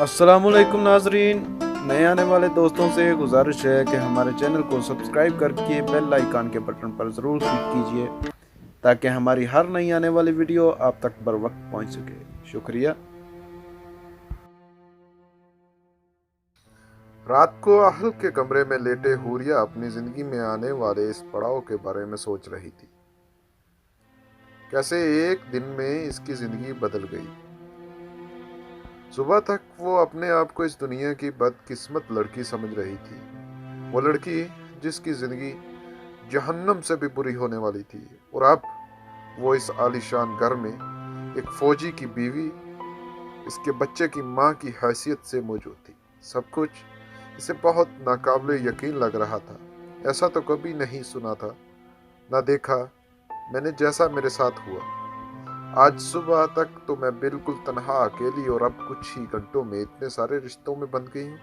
अस्सलाम वालेकुम नाजरीन। नए आने वाले दोस्तों से गुजारिश है कि हमारे चैनल को सब्सक्राइब करके बेल आइकन के बटन पर ज़रूर क्लिक कीजिए ताकि हमारी हर नई आने वाली वीडियो आप तक बर वक्त पहुँच सके। शुक्रिया। रात को अहल के कमरे में लेटे हूरिया अपनी जिंदगी में आने वाले इस पड़ाव के बारे में सोच रही थी। कैसे एक दिन में इसकी जिंदगी बदल गई। सुबह तक वो अपने आप को इस दुनिया की बदकिस्मत लड़की समझ रही थी, वो लड़की जिसकी जिंदगी जहन्नम से भी बुरी होने वाली थी। और अब वो इस आलीशान घर में एक फौजी की बीवी, इसके बच्चे की माँ की हैसियत से मौजूद थी। सब कुछ इसे बहुत नाकाबिले यकीन लग रहा था। ऐसा तो कभी नहीं सुना था, ना देखा मैंने जैसा मेरे साथ हुआ। आज सुबह तक तो मैं बिल्कुल तन्हा, अकेली, और अब कुछ ही घंटों में इतने सारे रिश्तों में बंध गई हूँ।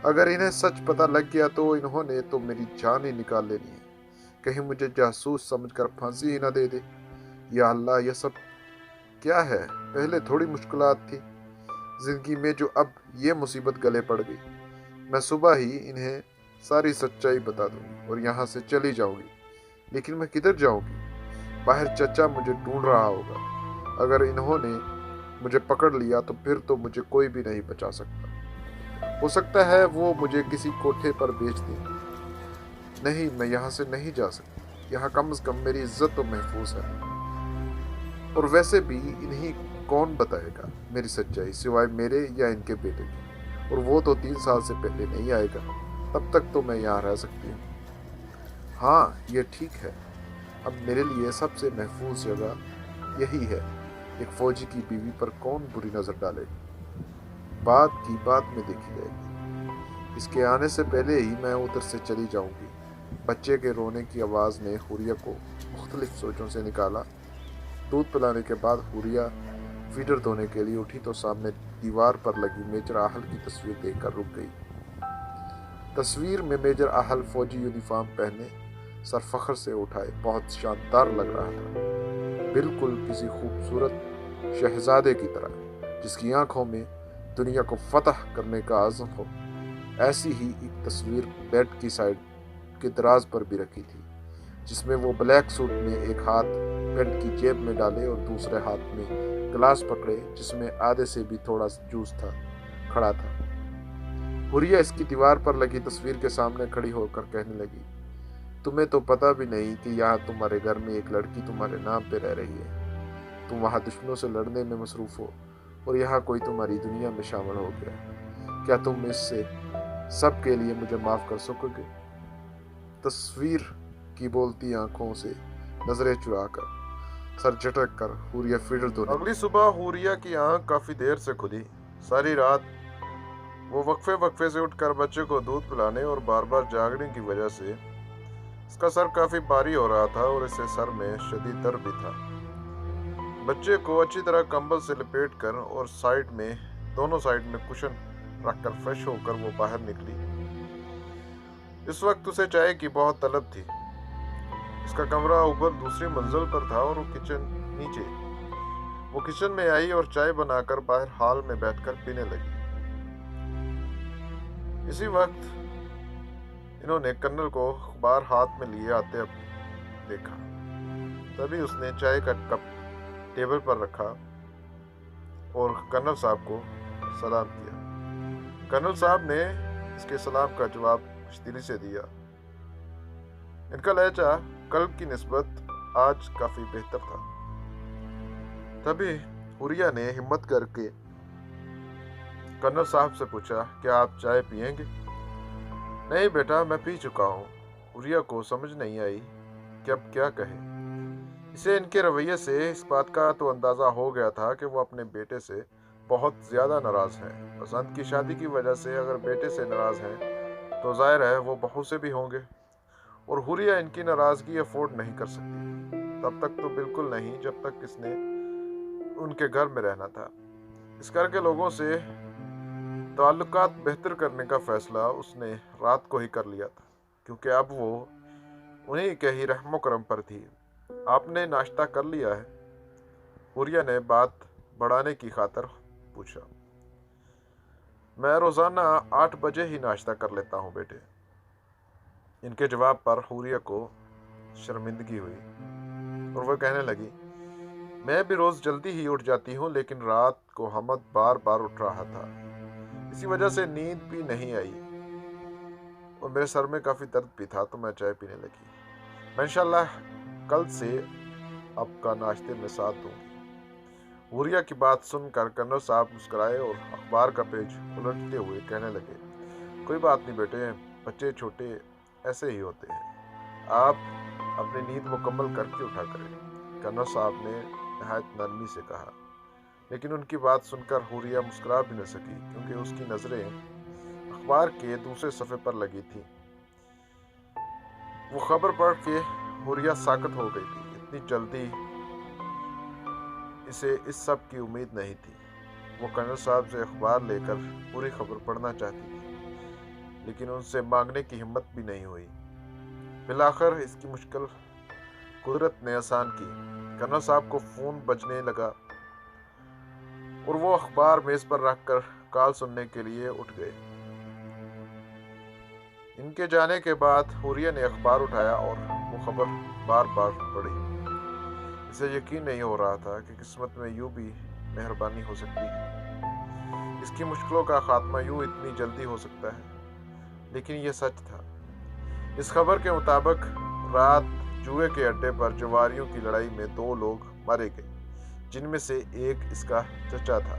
अगर इन्हें सच पता लग गया तो इन्होंने तो मेरी जान ही निकाल लेनी है। कहीं मुझे जासूस समझकर फांसी ही ना दे दे। या अल्लाह, यह सब क्या है? पहले थोड़ी मुश्किलात थी जिंदगी में, जो अब ये मुसीबत गले पड़ गई। मैं सुबह ही इन्हें सारी सच्चाई बता दूंगी और यहाँ से चली जाऊंगी। लेकिन मैं किधर जाऊंगी? बाहर चचा मुझे ढूंढ रहा होगा। अगर इन्होंने मुझे पकड़ लिया तो फिर तो मुझे कोई भी नहीं बचा सकता। हो सकता है वो मुझे किसी कोठे पर बेच दें। नहीं, मैं यहाँ से नहीं जा सकती। यहाँ कम से कम मेरी इज्जत तो महफूज है। और वैसे भी इन्हीं कौन बताएगा मेरी सच्चाई सिवाय मेरे या इनके बेटे की। और वो तो 3 साल से पहले नहीं आएगा। तब तक तो मैं यहाँ रह सकती हूँ। हाँ, ये ठीक है। अब मेरे लिए सबसे महफूज जगह यही है। एक फौजी की बीवी पर कौन बुरी नजर डालेगी? बात की बात में देखी जाएगी। इसके आने से पहले ही मैं उधर से चली जाऊंगी। बच्चे के रोने की आवाज़ ने हुरिया को मुख्तलिफ सोचों से निकाला। दूध पिलाने के बाद हुरिया फीडर धोने के लिए उठी तो सामने दीवार पर लगी मेजर आहल की तस्वीर देखकर रुक गई। तस्वीर में मेजर आहल फौजी यूनिफॉर्म पहने, सर फख्र से उठाए, बहुत शानदार लग रहा था। बिल्कुल किसी खूबसूरत शहजादे की तरह, जिसकी आंखों में दुनिया को फतह करने का आज़म हो। ऐसी ही एक तस्वीर बेड की साइड के दराज पर भी रखी थी, जिसमें वो ब्लैक सूट में एक हाथ पेंट की जेब में डाले और दूसरे हाथ में गिलास पकड़े, जिसमें आधे से भी थोड़ा जूस था, खड़ा था। हुरिया इसकी दीवार पर लगी तस्वीर के सामने खड़ी होकर कहने लगी, तुम्हें तो पता भी नहीं कि यहाँ तुम्हारे घर में एक लड़की तुम्हारे नाम पे रह रही है। तुम वहाँ दुश्मनों से लड़ने में मसरूफ हो और यहाँ कोई तुम्हारी दुनिया में शामिल हो गया। क्या तुम इससे सब के लिए मुझे माफ कर सकोगे? तस्वीर की बोलती आंखों से नजरें चुराकर, सर झटक कर हुरिया फीडर धोने। अगली सुबह हुरिया की आंख काफी देर से खुली। सारी रात वो वक्फे वक्फे से उठकर बच्चे को दूध पिलाने और बार बार जागने की वजह से इसका सर काफी भारी हो रहा था और इससे सर में शदीद दर्द भी था। बच्चे को अच्छी तरह कंबल से लपेट कर और दोनों साइड में कुशन रखकर फ्रेश होकर वो बाहर निकली। इस वक्त उसे चाय की बहुत तलब थी। इसका कमरा ऊपर दूसरी मंजिल पर था और वो किचन नीचे। वो किचन में आई और चाय बनाकर बाहर हॉल में बैठकर पीने लगी। इसी वक्त इन्होंने कर्नल को अखबार हाथ में लिए आते देखा। तभी उसने चाय का कप टेबल पर रखा और कर्नल साहब को सलाम किया। कर्नल साहब ने इसके सलाम का जवाब खुशदिली से दिया। इनका लहजा कल की निस्बत आज काफी बेहतर था। तभी हुरिया ने हिम्मत करके कर्नल साहब से पूछा, क्या आप चाय पिएंगे? नहीं बेटा, मैं पी चुका हूँ। हुरिया को समझ नहीं आई कि अब क्या कहे। इसे इनके रवैये से इस बात का तो अंदाजा हो गया था कि वो अपने बेटे से बहुत ज्यादा नाराज है। पसंद की शादी की वजह से अगर बेटे से नाराज हैं तो जाहिर है वो बहू से भी होंगे। और हुरिया इनकी नाराजगी अफोर्ड नहीं कर सकती, तब तक तो बिल्कुल नहीं जब तक इसने उनके घर में रहना था। इस घर के लोगों से ताल्लुकात बेहतर करने का फैसला उसने रात को ही कर लिया था, क्योंकि अब वो उन्हीं के ही रहमो करम पर थी। आपने नाश्ता कर लिया है? हुरिया ने बात बढ़ाने की खातर पूछा। मैं रोज़ाना 8 बजे ही नाश्ता कर लेता हूँ बेटे। इनके जवाब पर हुरिया को शर्मिंदगी हुई और वह कहने लगी, मैं भी रोज़ जल्दी ही उठ जाती हूँ, लेकिन रात को हमद बार बार उठ रहा था। इसी वजह से नींद भी नहीं आई और मेरे सर में काफ़ी दर्द भी था, तो मैं चाय पीने लगी। मैं इंशाल्लाह कल से आपका नाश्ते में साथ दूंगी। हुरिया की बात सुनकर कर्नल साहब मुस्कुराए और अखबार का पेज उलटते हुए कहने लगे, कोई बात नहीं बेटे, बच्चे छोटे ऐसे ही होते हैं। आप अपनी नींद मुकम्मल करके उठा करें। कर्नल साहब ने नहायत नरमी से कहा, लेकिन उनकी बात सुनकर हुरिया मुस्कुरा भी न सकी, क्योंकि उसकी नज़रें अखबार के दूसरे सफ़े पर लगी थी। वो खबर पढ़ के हुरिया साकत हो गई थी। इतनी जल्दी इसे इस सब की उम्मीद नहीं थी। वो कर्नल साहब से अखबार लेकर पूरी खबर पढ़ना चाहती थी, लेकिन उनसे मांगने की हिम्मत भी नहीं हुई। बिलाखिर इसकी मुश्किल कुदरत ने आसान की। कर्नल साहब को फ़ोन बजने लगा और वो अखबार मेज़ पर रखकर कॉल सुनने के लिए उठ गए। इनके जाने के बाद हुरिया ने अखबार उठाया और वो खबर बार बार पढ़ी। इसे यकीन नहीं हो रहा था कि किस्मत में यूं भी मेहरबानी हो सकती है। इसकी मुश्किलों का खात्मा यूं इतनी जल्दी हो सकता है। लेकिन यह सच था। इस खबर के मुताबिक रात जुए के अड्डे पर जवारियों की लड़ाई में 2 लोग मारे गए, जिनमें से एक इसका चचा था।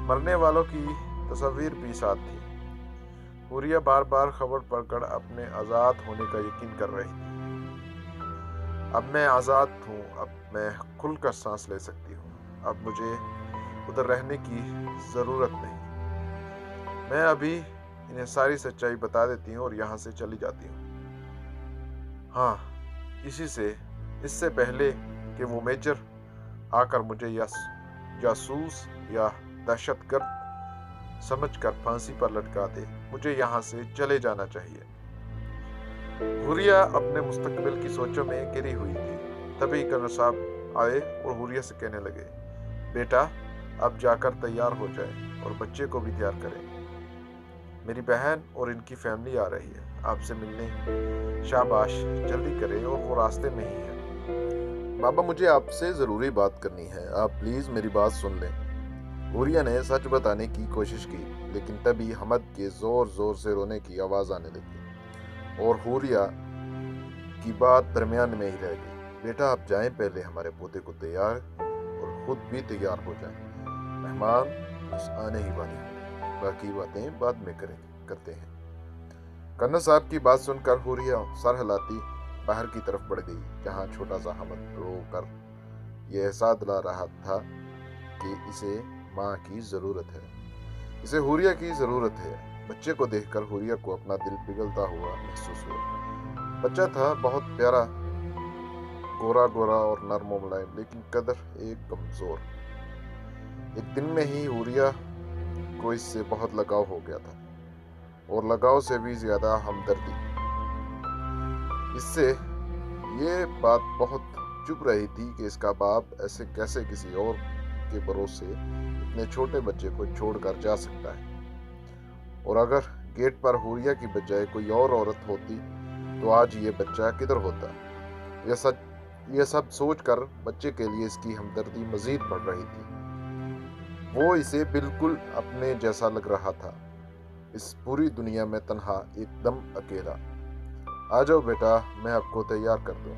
मरने वालों की तस्वीर भी साथ थी। हुरिया बार बार खबर पढ़कर अपने आज़ाद होने का यकीन कर रही थी। अब मैं आज़ाद हूँ, अब मैं खुलकर सांस ले सकती हूँ। अब मुझे उधर रहने की ज़रूरत नहीं। मैं अभी इन्हें सारी सच्चाई बता देती हूँ और यहाँ से चली जाती हूँ। हाँ, इससे पहले कि वो मेजर आकर मुझे जासूस या दहशतगर्द समझकर फांसी पर लटका दे, मुझे यहाँ से चले जाना चाहिए। हुरिया अपने मुस्तकबिल की सोचों में गिरी हुई थी। तभी कर्नल साहब आए और हुरिया से कहने लगे, बेटा अब जाकर तैयार हो जाए और बच्चे को भी तैयार करें। मेरी बहन और इनकी फैमिली आ रही है आपसे मिलने। शाबाश, जल्दी करें और वो रास्ते में ही है। बाबा, मुझे आपसे ज़रूरी बात करनी है, आप प्लीज़ मेरी बात सुन लें। हुरिया ने सच बताने की कोशिश की, लेकिन तभी हमद के ज़ोर ज़ोर से रोने की आवाज़ आने लगी और हुरिया की बात दरमियान में ही रह गई। बेटा आप जाएं, पहले हमारे पोते को तैयार और खुद भी तैयार हो जाएं। मेहमान बस आने ही वाले हैं, बाकी बातें बाद में करते हैं। कर्नल साहब की बात सुनकर हुरिया सर हिलाती बाहर की तरफ बढ़ गई, जहां छोटा सा हमद रो कर यह एहसास दिला रहा था कि इसे माँ की ज़रूरत है, इसे हुरिया की ज़रूरत है। बच्चे को देखकर हुरिया को अपना दिल पिघलता हुआ महसूस हुआ। बच्चा था बहुत प्यारा, गोरा गोरा और नर्म मुलायम, लेकिन कदर एक कमजोर। एक दिन में ही हुरिया को इससे बहुत लगाव हो गया था, और लगाव से भी ज्यादा हमदर्दी। इससे ये बात बहुत चुभ रही थी कि इसका बाप ऐसे कैसे किसी और के भरोसे इतने छोटे बच्चे को छोड़कर जा सकता है। और अगर गेट पर हुरिया की बजाय कोई और औरत होती तो आज ये बच्चा किधर होता। यह सब सोचकर बच्चे के लिए इसकी हमदर्दी मजीद बढ़ रही थी। वो इसे बिल्कुल अपने जैसा लग रहा था, इस पूरी दुनिया में तन्हा, एकदम अकेला। आ जाओ बेटा, मैं आपको तैयार कर दूं,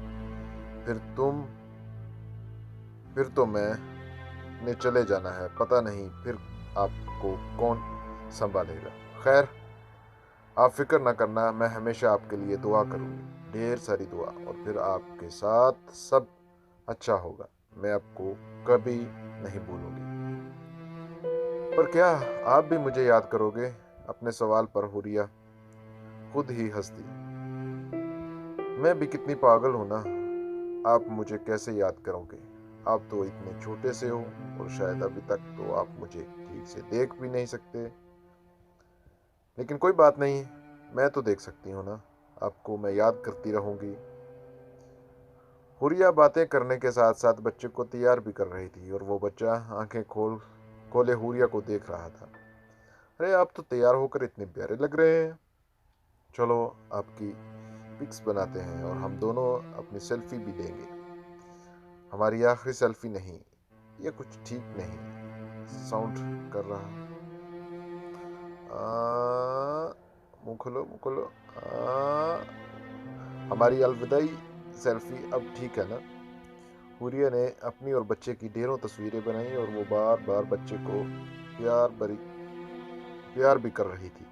फिर तो मैंने चले जाना है, पता नहीं फिर आपको कौन संभालेगा। खैर आप फिक्र न करना, मैं हमेशा आपके लिए दुआ करूंगी, ढेर सारी दुआ, और फिर आपके साथ सब अच्छा होगा। मैं आपको कभी नहीं भूलूंगी। पर क्या आप भी मुझे याद करोगे? अपने सवाल पर हुरिया खुद ही हंस दी। मैं भी कितनी पागल हूं ना, आप मुझे कैसे याद करोगे? आप तो इतने छोटे से हो और शायद अभी तक तो आप मुझे ठीक से देख भी नहीं सकते। लेकिन कोई बात नहीं, मैं तो देख सकती हूँ ना, आपको मैं याद करती रहूंगी। हुरिया बातें करने के साथ साथ बच्चे को तैयार भी कर रही थी, और वो बच्चा आंखें खोले हुरिया को देख रहा था। ارے آپ تو تیار ہو کر اتنے پیارے لگ رہے ہیں، چلو آپ کی پکس بناتے ہیں اور ہم دونوں اپنی سیلفی بھی لیں گے۔ ہماری آخری سیلفی نہیں، یہ کچھ ٹھیک نہیں ساؤنڈ کر رہا۔ منہ کھولو منہ کھولو۔ ہماری الوداعی سیلفی اب ٹھیک ہے نا؟ حوریہ نے اپنی اور بچے کی ڈھیروں تصویریں بنائیں اور وہ بار بار بچے کو پیار بھی کر رہی تھی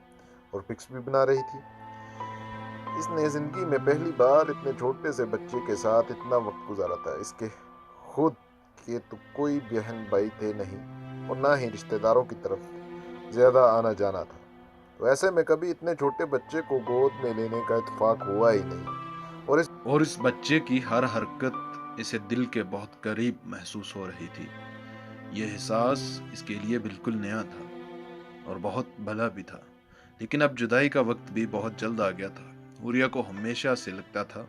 اور پکس بھی بنا رہی تھی۔ اس نے زندگی میں پہلی بار اتنے چھوٹے سے بچے کے ساتھ اتنا وقت گزارا تھا۔ اس کے خود کے تو کوئی بہن بھائی تھے نہیں اور نہ ہی رشتہ داروں کی طرف زیادہ آنا جانا تھا، تو ایسے میں کبھی اتنے چھوٹے بچے کو گود میں لینے کا اتفاق ہوا ہی نہیں۔ اور اس بچے کی ہر حرکت اسے دل کے بہت قریب محسوس ہو رہی تھی۔ یہ احساس اس کے لیے بالکل نیا تھا اور بہت بھلا بھی تھا، لیکن اب جدائی کا وقت بھی بہت جلد آ گیا تھا۔ حوریہ کو ہمیشہ سے لگتا تھا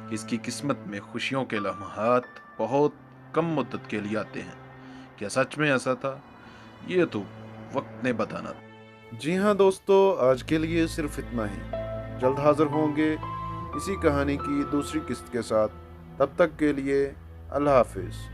کہ اس کی قسمت میں خوشیوں کے لمحات بہت کم مدت کے لیے آتے ہیں۔ کیا سچ میں ایسا تھا؟ یہ تو وقت نے بتانا تھا۔ جی ہاں دوستو، آج کے لیے صرف اتنا ہی۔ جلد حاضر ہوں گے اسی کہانی کی دوسری قسط کے ساتھ۔ تب تک کے لیے اللہ حافظ۔